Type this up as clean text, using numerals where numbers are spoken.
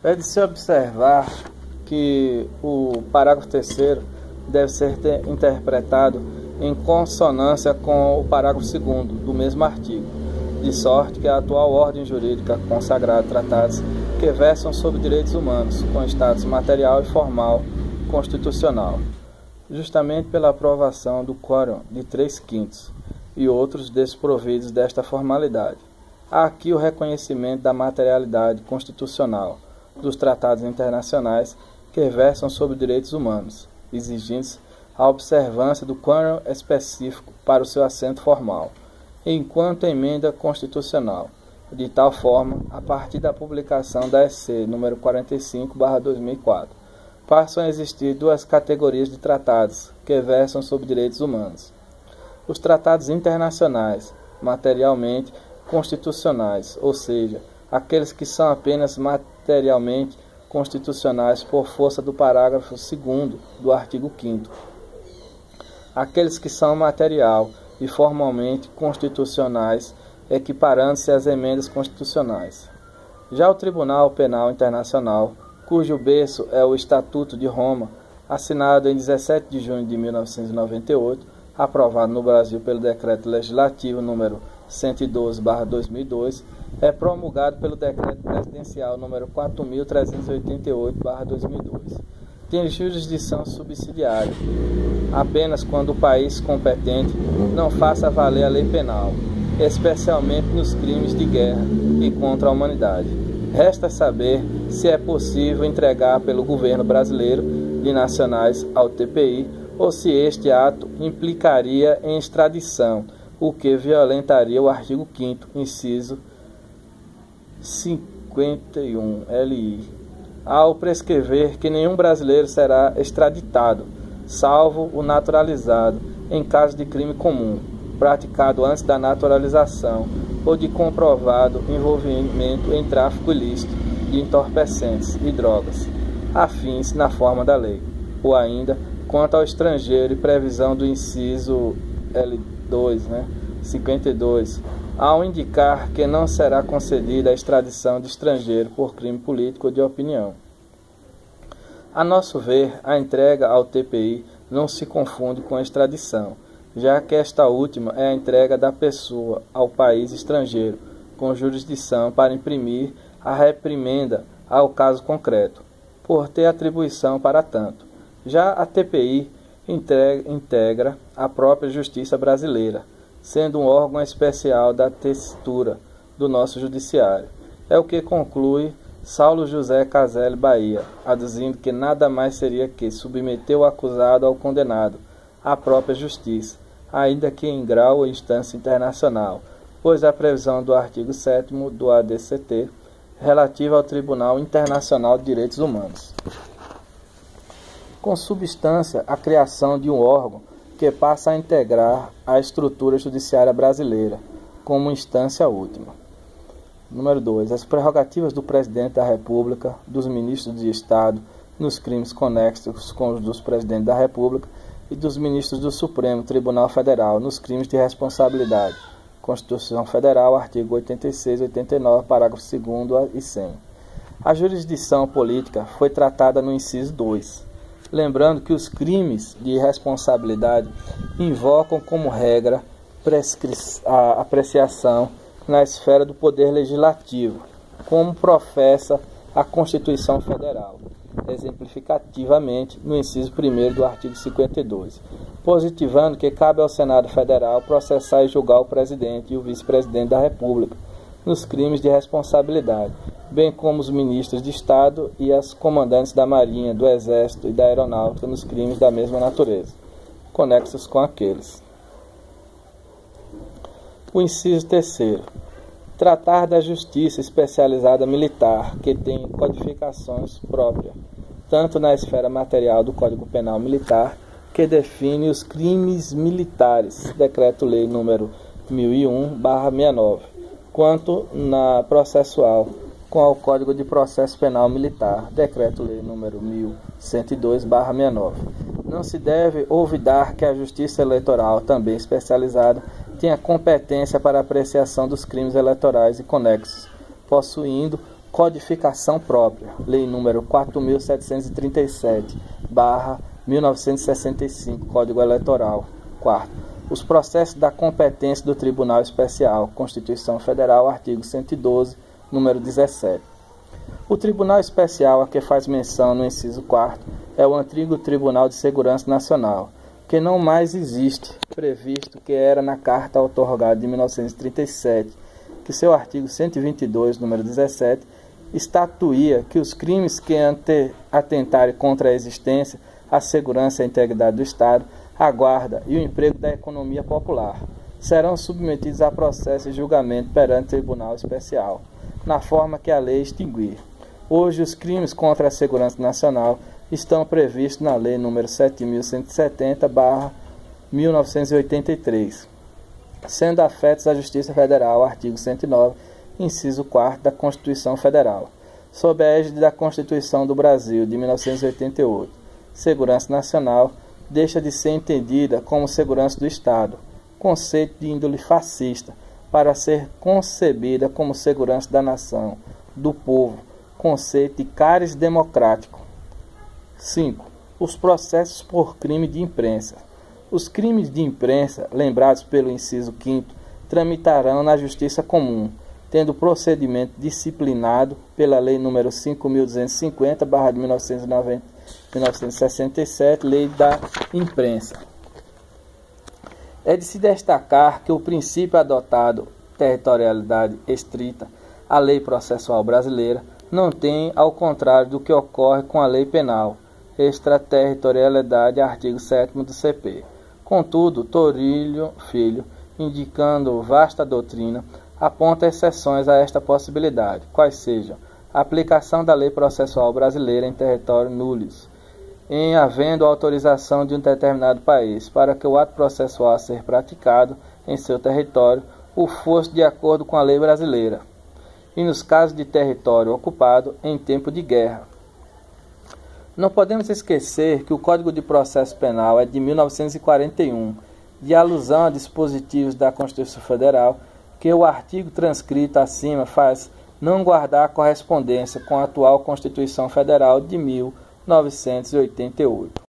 É de se observar que o parágrafo 3º deve ser interpretado em consonância com o parágrafo 2º do mesmo artigo, de sorte que a atual ordem jurídica consagrada tratados que versam sobre direitos humanos, com status material e formal constitucional, justamente pela aprovação do quórum de 3/5 e outros desprovidos desta formalidade. Há aqui o reconhecimento da materialidade constitucional dos tratados internacionais que versam sobre direitos humanos, exigindo-se a observância do quórum específico para o seu assento formal, enquanto emenda constitucional, de tal forma, a partir da publicação da EC número 45/2004, passam a existir duas categorias de tratados que versam sobre direitos humanos: os tratados internacionais, materialmente constitucionais, ou seja, aqueles que são apenas materialmente constitucionais por força do parágrafo 2º do artigo 5º. Aqueles que são material e formalmente constitucionais, equiparando-se às emendas constitucionais. Já o Tribunal Penal Internacional, cujo berço é o Estatuto de Roma, assinado em 17 de junho de 1998, aprovado no Brasil pelo Decreto Legislativo número 112/2002, é promulgado pelo Decreto Presidencial número 4.388/2002. Tem jurisdição subsidiária, apenas quando o país competente não faça valer a lei penal, especialmente nos crimes de guerra e contra a humanidade. Resta saber se é possível entregar pelo governo brasileiro binacionais ao TPI ou se este ato implicaria em extradição, o que violentaria o artigo 5º, inciso 51 LI, ao prescrever que nenhum brasileiro será extraditado, salvo o naturalizado, em caso de crime comum, praticado antes da naturalização, ou de comprovado envolvimento em tráfico ilícito de entorpecentes e drogas, afins na forma da lei, ou ainda, quanto ao estrangeiro e previsão do inciso L2, 52, ao indicar que não será concedida a extradição de estrangeiro por crime político ou de opinião. A nosso ver, a entrega ao TPI não se confunde com a extradição, já que esta última é a entrega da pessoa ao país estrangeiro, com jurisdição para imprimir a reprimenda ao caso concreto, por ter atribuição para tanto. Já a TPI integra a própria Justiça brasileira, sendo um órgão especial da tessitura do nosso judiciário. É o que conclui Saulo José Caselli Bahia, aduzindo que nada mais seria que submeter o acusado ao condenado, à própria justiça, ainda que em grau ou instância internacional, pois a previsão do artigo 7º do ADCT, relativa ao Tribunal Internacional de Direitos Humanos. Com substância, a criação de um órgão que passa a integrar a estrutura judiciária brasileira, como instância última. Número 2. As prerrogativas do Presidente da República, dos Ministros de Estado, nos crimes conexos com os dos Presidentes da República e dos Ministros do Supremo Tribunal Federal, nos crimes de responsabilidade. Constituição Federal, artigo 86, 89, parágrafo 2º e 100. A jurisdição política foi tratada no inciso 2. Lembrando que os crimes de responsabilidade invocam como regra a apreciação na esfera do Poder Legislativo, como professa a Constituição Federal, exemplificativamente no inciso 1º do artigo 52, positivando que cabe ao Senado Federal processar e julgar o Presidente e o Vice-Presidente da República nos crimes de responsabilidade, bem como os ministros de Estado e as comandantes da Marinha, do Exército e da Aeronáutica nos crimes da mesma natureza, conexos com aqueles. O inciso 3º. Tratar da Justiça Especializada Militar, que tem codificações próprias, tanto na esfera material do Código Penal Militar, que define os crimes militares, Decreto-Lei número 1001/69, quanto na processual, com o Código de Processo Penal Militar, Decreto-Lei número 1102/69. Não se deve olvidar que a Justiça Eleitoral, também especializada, tem a competência para apreciação dos crimes eleitorais e conexos, possuindo Codificação própria. Lei número 4.737/1965, Código Eleitoral. 4. Os processos da competência do Tribunal Especial. Constituição Federal, artigo 112, número 17. O Tribunal Especial a que faz menção no inciso 4º é o antigo Tribunal de Segurança Nacional, que não mais existe, previsto que era na Carta outorgada de 1937, que seu artigo 122, número 17, estatuía que os crimes que atentarem contra a existência, a segurança e a integridade do Estado, a guarda e o emprego da economia popular serão submetidos a processo e julgamento perante o Tribunal Especial, na forma que a lei extinguir. Hoje, os crimes contra a segurança nacional estão previstos na Lei nº 7.170/1983, sendo afetos à Justiça Federal, artigo 109, inciso 4º da Constituição Federal, sob a égide da Constituição do Brasil de 1988. Segurança nacional deixa de ser entendida como segurança do Estado, conceito de índole fascista, para ser concebida como segurança da nação, do povo, conceito de cariz democrático. 5. Os processos por crime de imprensa. Os crimes de imprensa, lembrados pelo inciso 5º, tramitarão na Justiça Comum, tendo procedimento disciplinado pela Lei nº 5.250/1967, Lei da Imprensa. É de se destacar que o princípio adotado, territorialidade estrita, a lei processual brasileira, não tem, ao contrário do que ocorre com a lei penal, extraterritorialidade, artigo 7º do CP. Contudo, Torilho Filho, indicando vasta doutrina, aponta exceções a esta possibilidade, quais sejam a aplicação da lei processual brasileira em território nullis, em havendo autorização de um determinado país para que o ato processual a ser praticado em seu território o fosse de acordo com a lei brasileira, e nos casos de território ocupado em tempo de guerra. Não podemos esquecer que o Código de Processo Penal é de 1941, de alusão a dispositivos da Constituição Federal, que o artigo transcrito acima faz não guardar correspondência com a atual Constituição Federal de 1988.